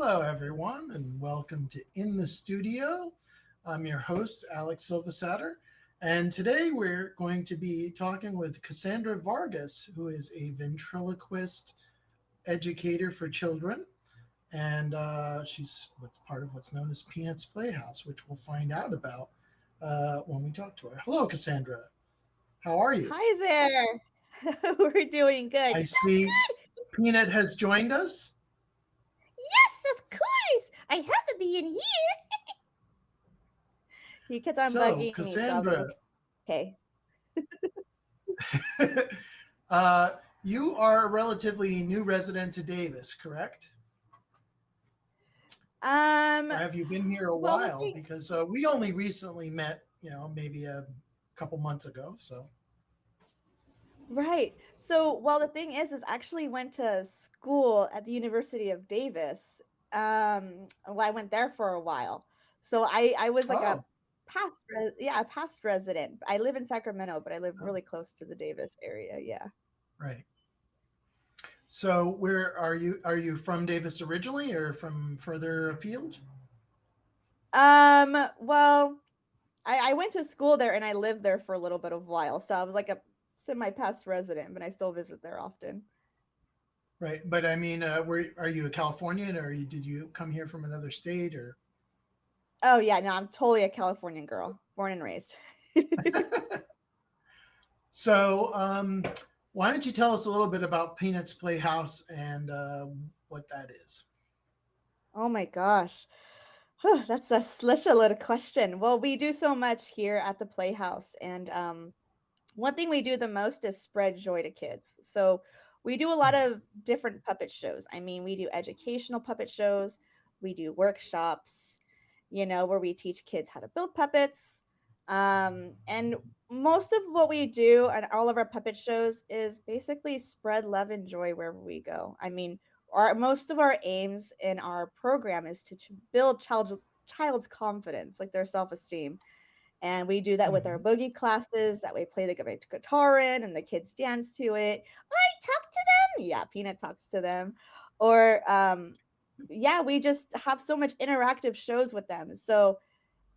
Hello, everyone, and welcome to In the Studio. I'm your host, Alex Silva-Sadder, and today we're going to be talking with Kasandra Vargas, who is a ventriloquist educator for children, and she's part of what's known as Peanuts Playhouse, which we'll find out about when we talk to her. Hello, Cassandra. How are you? Hi there. We're doing good. I So see good. Peanut has joined us. Yes, of course. I have to be in here. He kept on So, bugging me, so I was like, Cassandra, okay. uh, you are a relatively new resident to Davis, correct? Um, Or have you been here a well, the while? thing, Because we only recently met, maybe a couple months ago. So, right. So, well, the thing is actually went to school at the University of Davis. Well, I went there for a while. So I was like oh, a past resident. I live in Sacramento, but I live oh, really close to the Davis area. Yeah. right. So, where are you? Are you from Davis originally, or from further afield? Well, I went to school there and I lived there for a little bit of while. So I was like a semi-past resident, but I still visit there often. Right. But I mean, where are you a Californian, or did you come here from another state, or? Oh yeah, no, I'm totally a Californian girl, born and raised. So, why don't you tell us a little bit about Peanuts Playhouse and what that is? Oh my gosh. That's such a little question. Well, we do so much here at the Playhouse, and one thing we do the most is spread joy to kids. So we do a lot of different puppet shows. I mean, we do educational puppet shows, we do workshops, where we teach kids how to build puppets. And most of what we do and all of our puppet shows is basically spread love and joy wherever we go. I mean, our most of our aims in our program is to build child's confidence, like their self-esteem, and we do that with our Mm-hmm. boogie classes that we play the guitar in and the kids dance to it. Or I talk to them. Yeah, Peanut talks to them. Or yeah, we just have so much interactive shows with them. So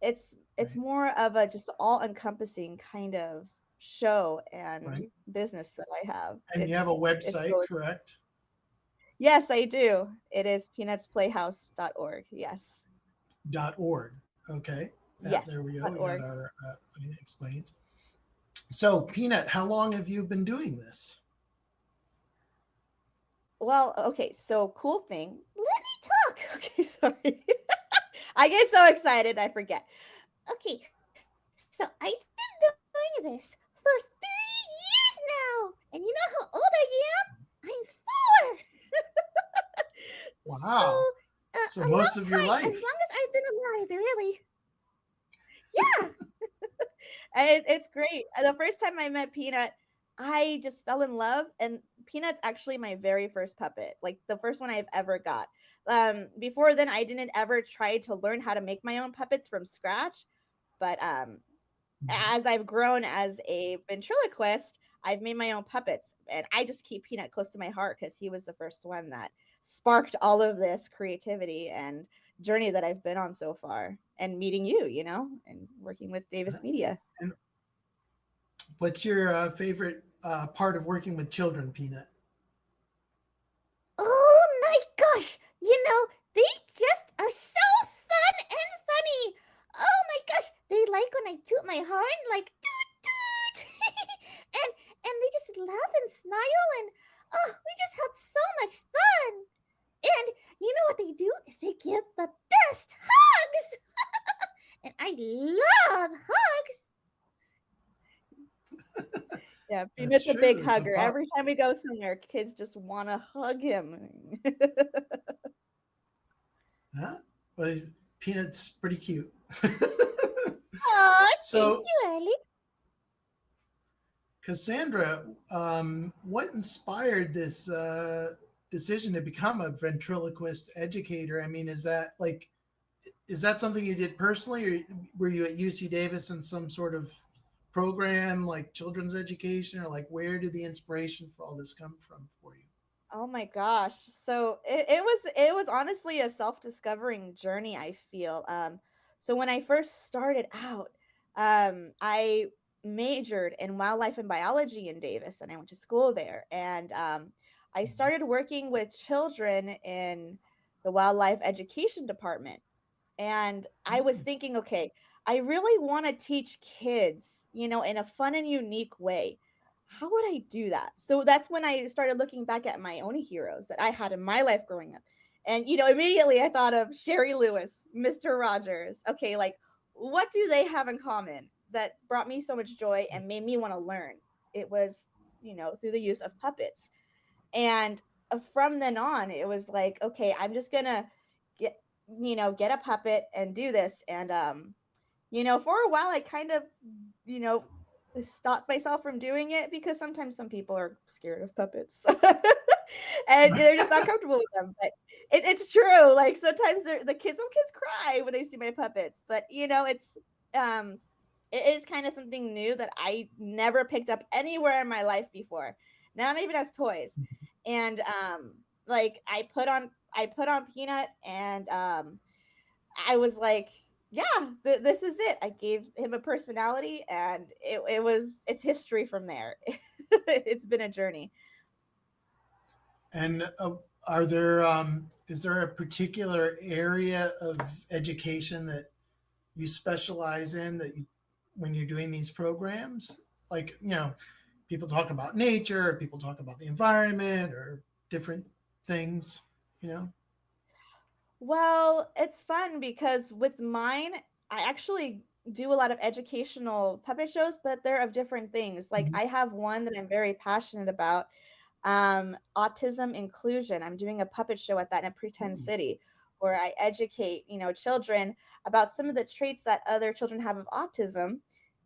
it's Right. more of a just all encompassing kind of show and Right. business that I have. And you have a It's website, really correct? Yes, I do. It is peanutsplayhouse.org. Yes. .org. Okay. Yeah, Yes. there we go. We got .org. our thing explained. So, Peanut, how long have you been doing this? Well, okay, so cool thing. Let me talk. Okay, sorry. I get so excited, I forget. Okay, so I've been doing this for 3 years now. And you know how old I am? I'm 4. So, Wow. So, a most long of your time, as life. long as I've been alive, really. Yeah. And it's great. The first time I met Peanut, I just fell in love, and Peanut's actually my very first puppet, like the first one I've ever got. Before then, I didn't ever try to learn how to make my own puppets from scratch, but Mhm. as I've grown as a ventriloquist, I've made my own puppets, and I just keep Peanut close to my heart because he was the first one that sparked all of this creativity and journey that I've been on so far. And meeting you, and working with Davis Media. And what's your favorite part of working with children, Peanut? Oh my gosh! They just are so fun and funny. Oh my gosh, they like when I toot my horn, like toot toot, and they just laugh and smile, and oh, we just had so much fun. And you know what they do is they give the best hugs, and I love hugs. Yeah, That's Peanut's a big true. It's a hugger. pop. Every time we go somewhere, kids just want to hug him. Huh? Well, Peanut's pretty cute. Oh, thank So, you, Ellie. Cassandra, what inspired this decision to become a ventriloquist educator? I mean, is that something you did personally, or were you at UC Davis in some sort of program like children's education, or like where did the inspiration for all this come from for you? Oh my gosh. So it was honestly a self-discovering journey, I feel. So when I first started out, I majored in wildlife and biology in Davis and I went to school there. And I Mhm. started working with children in the wildlife education department. And I was Mm, thinking, okay, I really want to teach kids, in a fun and unique way. How would I do that? So that's when I started looking back at my own heroes that I had in my life growing up. And, immediately I thought of Sherry Lewis, Mr. Rogers. Okay, like what do they have in common that brought me so much joy and made me want to learn? It was, through the use of puppets. And from then on, it was like, okay, I'm just gonna get, get a puppet and do this. And for a while I kind of, you know, stopped myself from doing it because sometimes some people are scared of puppets. And they're just not comfortable with them. But it's true. Like sometimes some kids cry when they see my puppets. But um it is kind of something new that I never picked up anywhere in my life before, not even as toys. And like I put on Peanut, and I was like, yeah, this is it. I gave him a personality, and it's history from there. It's been a journey. and are there is there a particular area of education that you specialize in that you when you're doing these programs? Like, people talk about nature, people talk about the environment or different things, you know? Well, it's fun because with mine, I actually do a lot of educational puppet shows, but they're of different things. Like Mhm. I have one that I'm very passionate about, autism inclusion. I'm doing a puppet show at that in a pretend Mm, city where I educate, children about some of the traits that other children have of autism.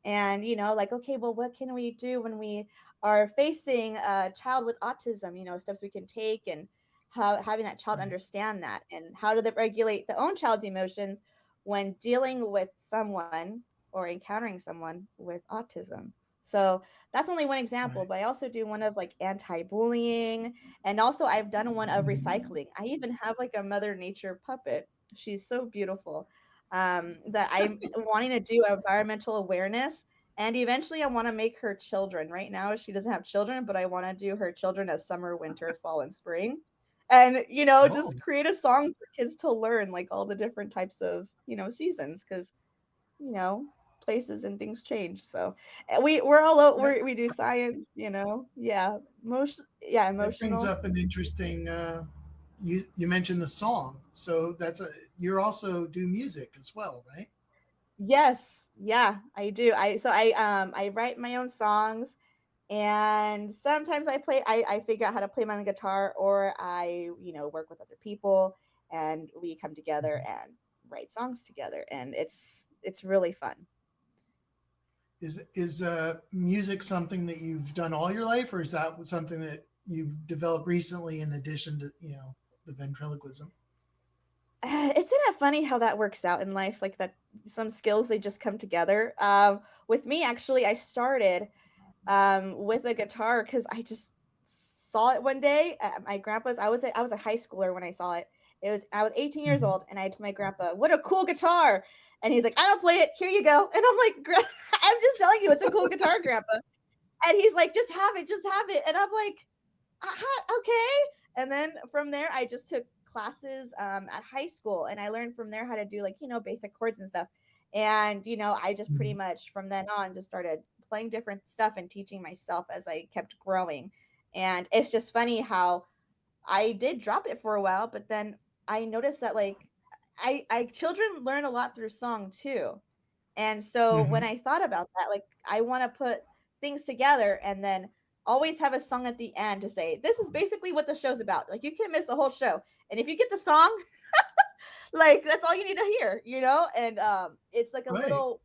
And, like, okay, well, what can we do when we are facing a child with autism, steps we can take, and how having that child right. understand that, and how do they regulate their own child's emotions when dealing with someone or encountering someone with autism. So that's only one example, Right. but I also do one of like anti-bullying, and also I've done one of Mhm. recycling. I even have like a Mother Nature puppet. She's so beautiful. That I'm wanting to do environmental awareness, and eventually I want to make her children. Right now she doesn't have children, but I want to do her children as summer, winter, fall, and spring. And Oh, just create a song for kids to learn like all the different types of, seasons, because you know, places and things change. So we do science, Yeah. that brings Emotional. up an interesting. You mentioned the song, so you're also do music as well, right? Yes. Yeah, I do. I write my own songs, and sometimes I figure out how to play my own guitar, or I, work with other people and we come together Mhm. and write songs together, and it's really fun. Is music something that you've done all your life, or is that something that you've developed recently in addition to the ventriloquism? Isn't it funny how that works out in life? Like that, some skills they just come together. With me, actually, I started with a guitar because I just saw it one day at my grandpa's. I was a high schooler when I saw it. I was 18 years Hmm. old, and I told my grandpa, "What a cool guitar!" And he's like, "I don't play it. Here you go." And I'm like, "I'm just telling you, it's a cool guitar, Grandpa." And he's like, just have it." And I'm like, Okay." And then from there, I just took classes at high school, and I learned from there how to do like, basic chords and stuff. And, I just pretty Hmm. much from then on just started playing different stuff and teaching myself as I kept growing. And it's just funny how I did drop it for a while, but then I noticed that like I children learn a lot through song too. And so when Hmm. I thought about that, like I want to put things together and then always have a song at the end to say, this is basically what the show's about. Like you can miss the whole show. And if you get the song, like that's all you need to hear, And it's like a Right. little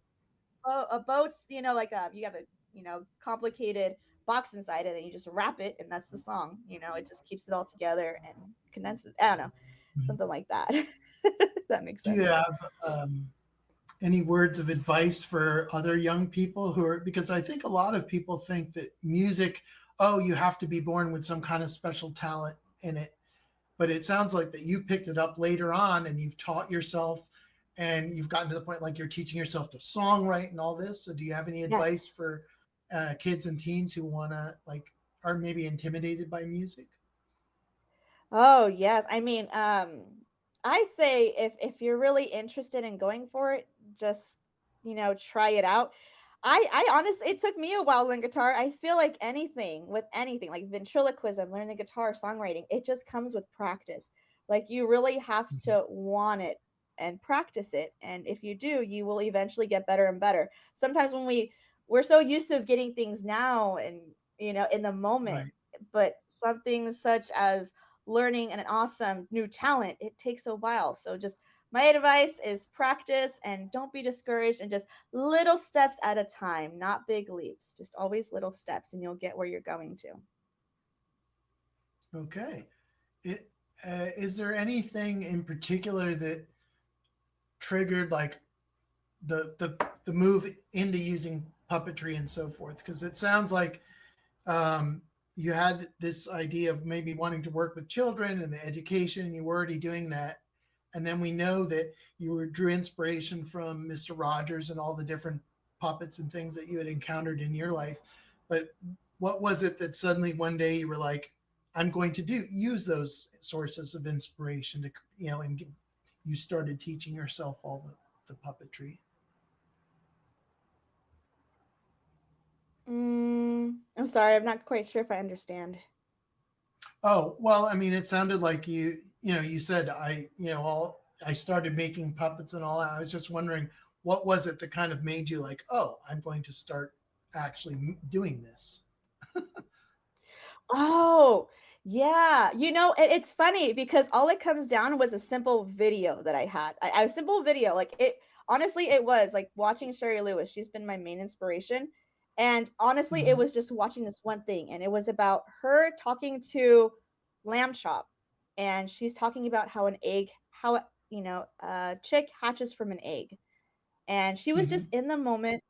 a boat's, like you have a, complicated box inside it and you just wrap it and that's the song, it just keeps it all together and condenses. I don't know, Mhm. something like that. If that makes Do you sense. have any words of advice for other young people who are, because I think a lot of people think that music, oh, you have to be born with some kind of special talent. in it, but it sounds like that you picked it up later on and you've taught yourself and you've gotten to the point like you're teaching yourself to songwrite and all this. So do you have any advice Yes. for kids and teens who want to like are maybe intimidated by music? Oh, yes. I mean, I'd say if you're really interested in going for it, just, try it out. I honestly, it took me a while to learn guitar. I feel like anything with anything, like ventriloquism, learning the guitar, songwriting, it just comes with practice. Like you really have Mhm. to want it and practice it. And if you do, you will eventually get better and better. Sometimes when we're so used to getting things now and in the moment, Right. but something such as learning an awesome new talent, it takes a while. So just my advice is practice and don't be discouraged and just little steps at a time, not big leaps, just always little steps and you'll get where you're going to. Okay. It, is there anything in particular that triggered like the move into using puppetry and so forth? Because it sounds like um, you had this idea of maybe wanting to work with children and the education, and you were already doing that. And then we know that you were, drew inspiration from Mr. Rogers and all the different puppets and things that you had encountered in your life. But what was it that suddenly one day you were like, I'm going to do use those sources of inspiration to, and you started teaching yourself all the puppetry? I'm sorry, I'm not quite sure if I understand. Oh, well, I mean, it sounded like you said all I started making puppets and all that. I was just wondering what was it that kind of made you like, oh, I'm going to start actually doing this. Oh, yeah. It's funny because all it comes down was a simple video that I had. A simple video. Like it honestly, it was like watching Sherry Lewis. She's been my main inspiration. And honestly, it Hmm. was just watching this one thing. And it was about her talking to Lamb Chop. And she's talking about how a chick hatches from an egg. And she was just Hmm. in the moment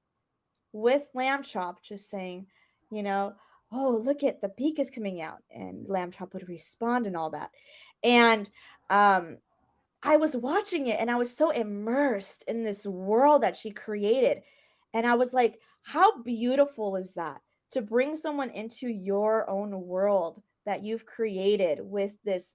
with Lamb Chop just saying, you know, "Oh, look at the beak is coming out," and Lamb Chop would respond and all that. And um, I was watching it and I was so immersed in this world that she created. And I was like, how beautiful is that to bring someone into your own world that you've created with this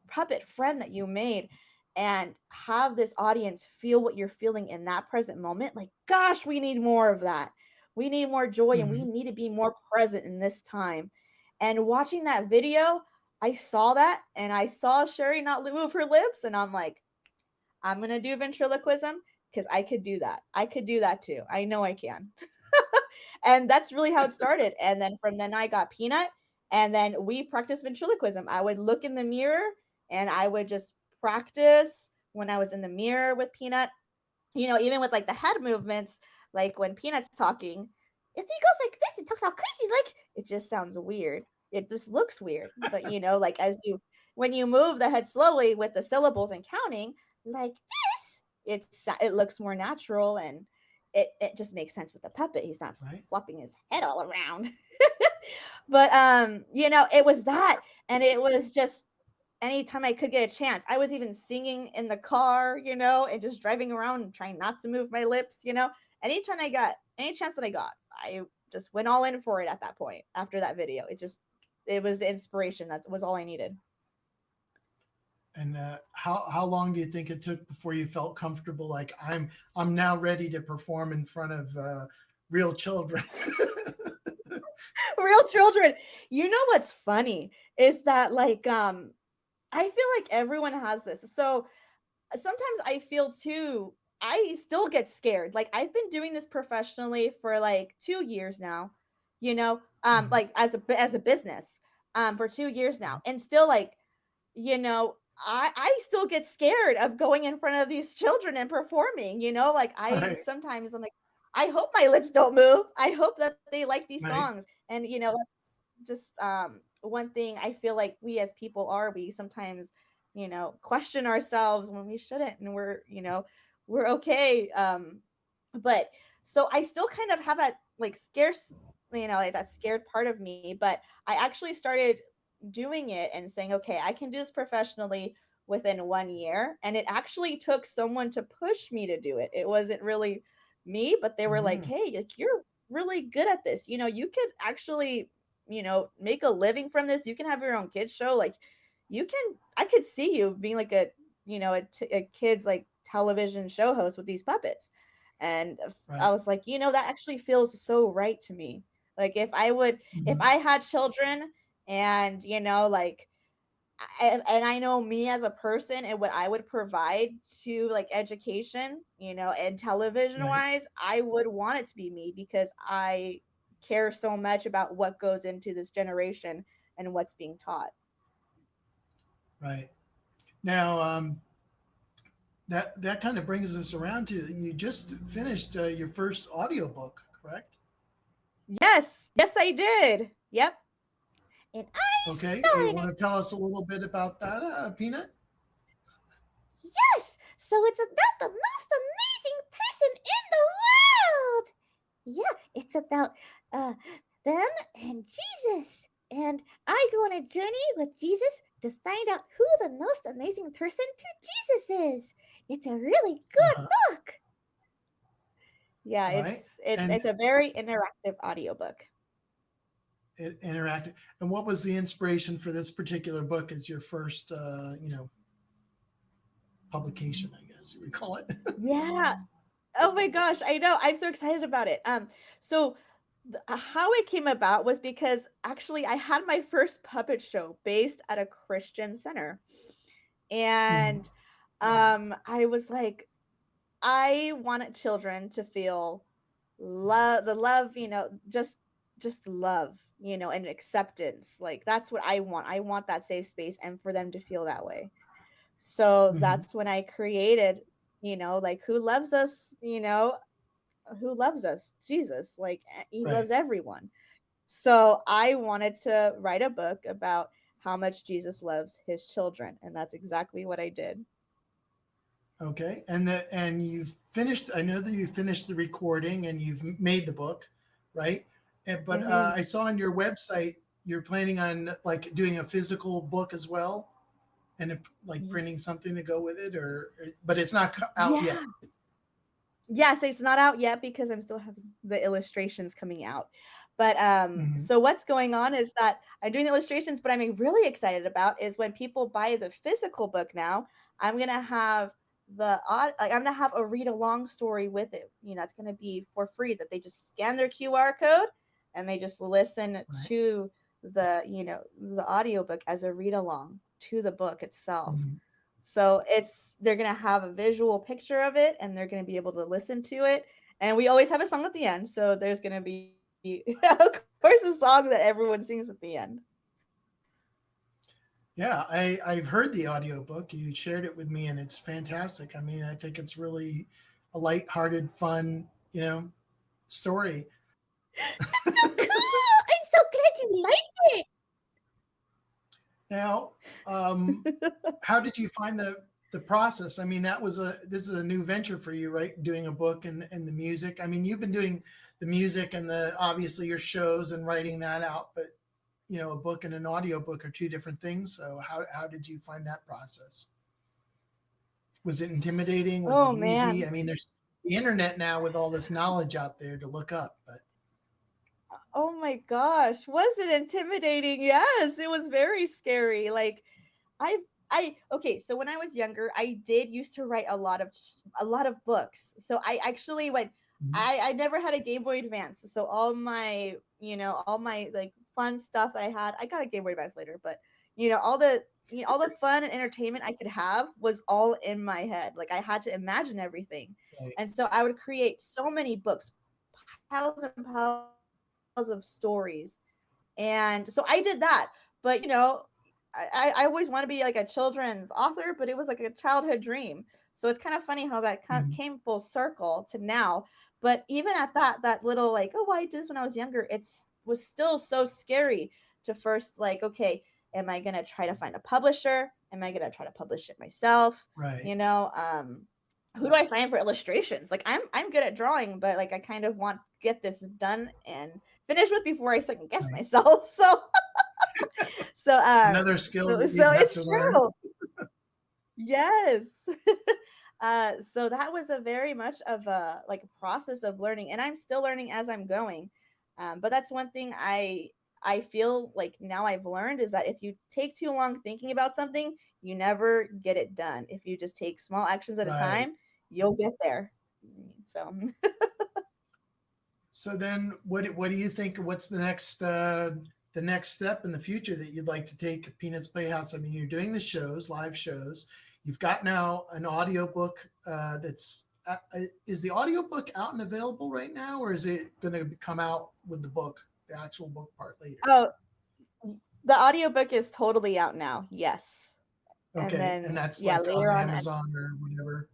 puppet friend that you made and have this audience feel what you're feeling in that present moment. Like, gosh, we need more of that. We need more joy and we Hmm. need to be more present in this time. And watching that video, I saw that and I saw Sherry not move her lips. And I'm like, I'm going to do ventriloquism because I could do that. I could do that too. I know I can. And that's really how it started. And then from then I got Peanut, and then we practiced ventriloquism. I would look in the mirror and I would just practice when I was in the mirror with Peanut. Even with like the head movements, like when Peanut's talking, if he goes like this, it talks all crazy, like it just sounds weird. It just looks weird. But like when you move the head slowly with the syllables and counting, like this, it looks more natural and it just makes sense with the puppet. He's not Right. flopping his head all around. But it was that, and it was just anytime I could get a chance. I was even singing in the car, and just driving around and trying not to move my lips. Anytime I got any chance that I got, I just went all in for it at that point after that video. It was the inspiration. That was all I needed. And how long do you think it took before you felt comfortable? Like I'm now ready to perform in front of real children. Real children. You know what's funny is that I feel like everyone has this. So sometimes I feel too I still get scared. Like I've been doing this professionally for like 2 years now, Mhm. like as a business for 2 years now. And still I still get scared of going in front of these children and performing, like I Right. sometimes I'm like I hope my lips don't move. I hope that they like these Right. songs. And that's just one thing I feel like we as people we sometimes question ourselves when we shouldn't, and we're okay. But so I still kind of have that like scarce, like that scared part of me. But I actually started doing it and saying, okay, I can do this professionally within 1 year. And it actually took someone to push me to do it. It wasn't really me, but they were like, Mm, hey, like, you're really good at this. You could actually, make a living from this. You can have your own kids show. Like, I could see you being like a kid's like television show host with these puppets. And I right. was like, that actually feels so right to me. Like, if Mhm. I had children and, like, and I know me as a person and what I would provide to like education, and television Right. wise, I would want it to be me because I care so much about what goes into this generation and what's being taught. Right. Now, that kind of brings us around to you just finished your first audiobook, correct? Yes, I did. Yep. And I Okay. You started want it. to tell us a little bit about that, Peanut? Yes. So it's about the most amazing person in the world. Yeah, it's about uh them and Jesus. And I go on a journey with Jesus to find out who the most amazing person to Jesus is. It's a really good Uh-huh. book. Yeah, Right. it's And it's a very interactive audiobook. it interacted. And what was the inspiration for this particular book as your first, publication? I guess you would call it. Yeah. Oh my gosh, I know. I'm so excited about it. So how it came about was because actually I had my first puppet show based at a Christian center. Mhm. And I was like, I wanted children to feel love, just love, and acceptance. Like, that's what I want. I want that safe space and for them to feel that way. So Mhm. that's when I created, like, who loves us? Jesus. Like, he Right. loves everyone. So I wanted to write a book about how much Jesus loves his children, and that's exactly what I did. Okay. And you've finished. I know that you finished the recording and you've made the book, right? But Mhm. I saw on your website you're planning on like doing a physical book as well, and like Y- printing something to go with it, but it's not out Yeah. yet. Yes, it's not out yet because I'm still having the illustrations coming out. But Hmm. so what's going on is that I'm doing the illustrations, but I'm really excited about is when people buy the physical book now, I'm gonna have I'm gonna have a read along story with it. It's gonna be for free that they just scan their QR code and they just listen Right. to the audiobook as a read along to the book itself. Hmm. So they're gonna have a visual picture of it and they're gonna be able to listen to it. And we always have a song at the end. So there's gonna be of course a song that everyone sings at the end. Yeah, I've heard the audiobook. You shared it with me, and it's fantastic. I mean, I think it's really a light-hearted, fun, story. That's so cool! I'm so glad you liked Now, um, it. how did you find the process? I mean, this is a new venture for you, right? Doing a book and the music. I mean, you've been doing the music and the obviously your shows and writing that out, but a book and an audiobook are two different things. So how did you find that process? Was it intimidating? Was it Oh easy? man. I mean, there's the internet now with all this knowledge out there to look up, but Oh my gosh. Was it intimidating? Yes, it was very scary. Like, I I okay, so when I was younger, I did used to write a lot of books. So I actually went Mhm. I never had a Game Boy Advance. So all my like fun stuff that I had, I got a Game Boy Advance later, but all the fun and entertainment I could have was all in my head. Like, I had to imagine everything. Right. And so I would create so many books, piles and piles of stories. And so I did that. But I always want to be like a children's author, but it was like a childhood dream. So it's kind of funny how that Mhm. came full circle to now. But even at that little like, oh, I did this when I was younger, it's was still so scary to first like, okay, am I gonna try to find a publisher? Am I gonna try to publish it myself? Right. You know, who do I find for illustrations? Like, I'm good at drawing, but like I kind of want to get this done and finished with before I second guess Right. myself. So So Another skill that so you'd have it's to learn. true. Yes. So that was a very much of a like a process of learning, and I'm still learning as I'm going. But that's one thing I feel like now I've learned is that if you take too long thinking about something, you never get it done. If you just take small actions at a Right. time, you'll get there. So So then, what do you think? What's the next step in the future that you'd like to take Peanuts Playhouse? I mean, you're doing the shows, live shows. You've got now an audiobook that's is the audiobook out and available right now, or is it going to come out with the book, the actual book part later? oh, the audiobook is totally out now. Yes. And Okay, and then that's yeah, like later on on Amazon or whatever.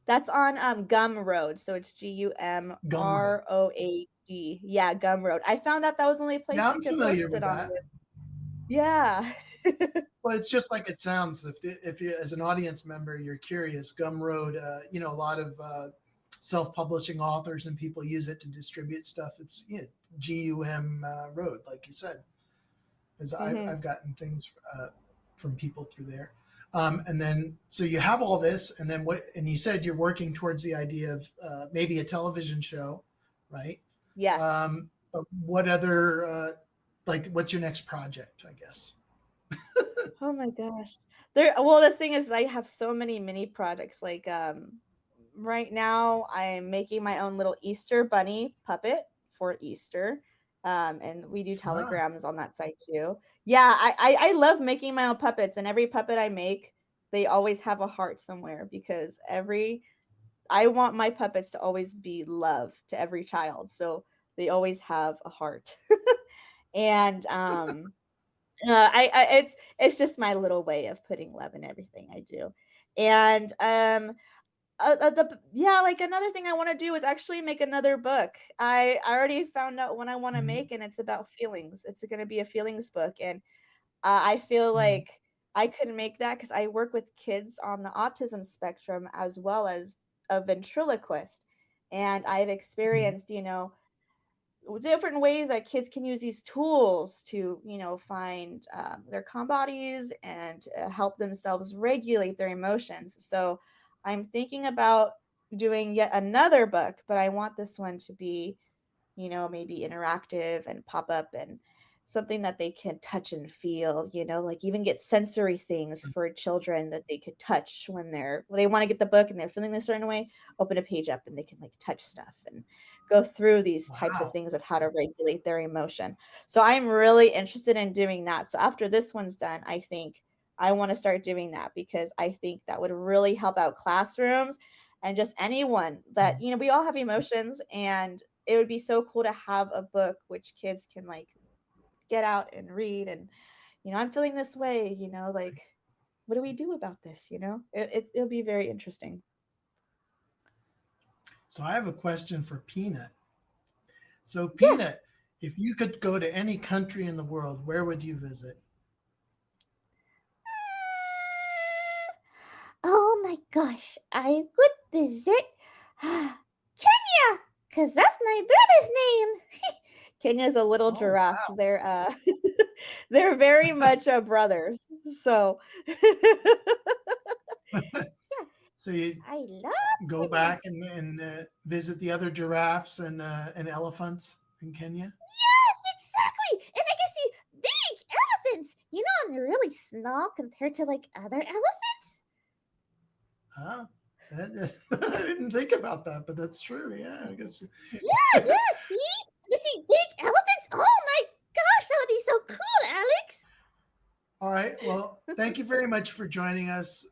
that's on, Gumroad, so it's Gumroad. Gumroad. Yeah, Gumroad. I found out that was the only place Yeah, you I'm could familiar post it with on that. with. Yeah. Well, it's just like it sounds. If you, as an audience member, you're curious, Gumroad, a lot of self-publishing authors and people use it to distribute stuff. It's GUM Road, like you said, because Mhm. I've gotten things from people through there. And then, so you have all this, and then what? And you said you're working towards the idea of maybe a television show, right? Yes. But what other, like, what's your next project? I guess. Oh my gosh. Well, the thing is I have so many mini projects, like, right now I'm making my own little Easter bunny puppet for Easter, and we do Ah, telegrams on that site too. Yeah, I love making my own puppets, and every puppet I make, they always have a heart somewhere because every I want my puppets to always be love to every child, so they always have a heart. And, it's just my little way of putting love in everything I do. And, yeah, like, another thing I wanna do is actually make another book. I already found out what I wanna mhm, make, and it's about feelings. It's gonna be a feelings book, and I feel mhm, like I could make that because I work with kids on the autism spectrum as well as a ventriloquist, and I've mhm. experienced, different ways that kids can use these tools to, find their calm bodies and help themselves regulate their emotions. So I'm thinking about doing yet another book, but I want this one to be maybe interactive and pop up and something that they can touch and feel, like even get sensory things for children that they could touch when they want to get the book and they're feeling a certain way, open a page up and they can like touch stuff and go through these types of Wow. things of how to regulate their emotion. So I'm really interested in doing that. So after this one's done, I think I want to start doing that because I think that would really help out classrooms and just anyone that, we all have emotions and it would be so cool to have a book which kids can like get out and read and I'm feeling this way, like what do we do about this, it'll be very interesting. So I have a question for Peanut. So Yeah. Peanut, if you could go to any country in the world, where would you visit? Oh my gosh, I would visit Kenya, because that's my brother's name. Kenya's a little Oh, giraffe. They're they're very much brothers. So wow. Yeah, So you I love go Kenya. back and visit the other giraffes and elephants in Kenya? Yes, exactly. And I can see big elephants. And they're really small compared to like other elephants. Ah, I didn't think about that, but that's true. Yeah, I guess. Yeah, yeah, see? You see big elephants? Oh my gosh, that would be so cool, Alex. All right. Well, thank you very much for joining us,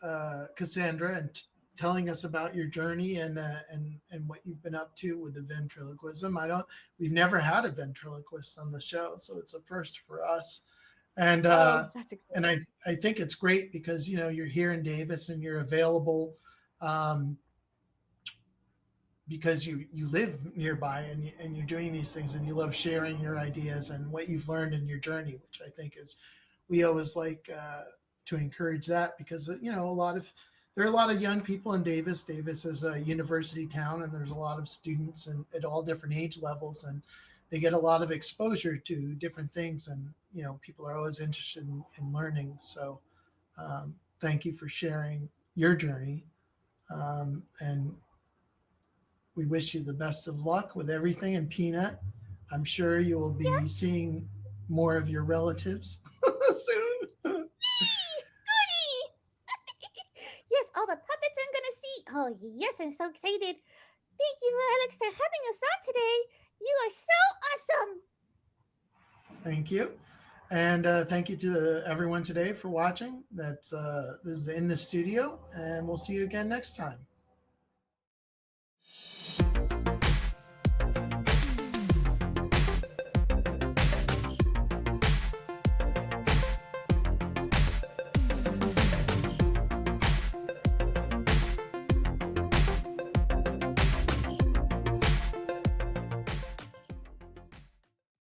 Cassandra, and telling us about your journey and what you've been up to with the ventriloquism. We've never had a ventriloquist on the show, so it's a first for us. And oh, uh, that's and exciting. I think it's great because you're here in Davis and you're available um, because you live nearby and you're doing these things and you love sharing your ideas and what you've learned in your journey, which I think is we always like to encourage that because there are a lot of young people in Davis. Davis is a university town and there's a lot of students and at all different age levels and they get a lot of exposure to different things, and people are always interested in learning. So thank you for sharing your journey, and we wish you the best of luck with everything. And Peanut, I'm sure you will be seeing more of your relatives soon. Goody! Yes, all the puppets I'm gonna see. Oh, yes, I'm so excited. Thank you, Alex, for having us on today. You are so awesome. Thank you. And thank you to everyone today for watching. This is In the Studio, and we'll see you again next time.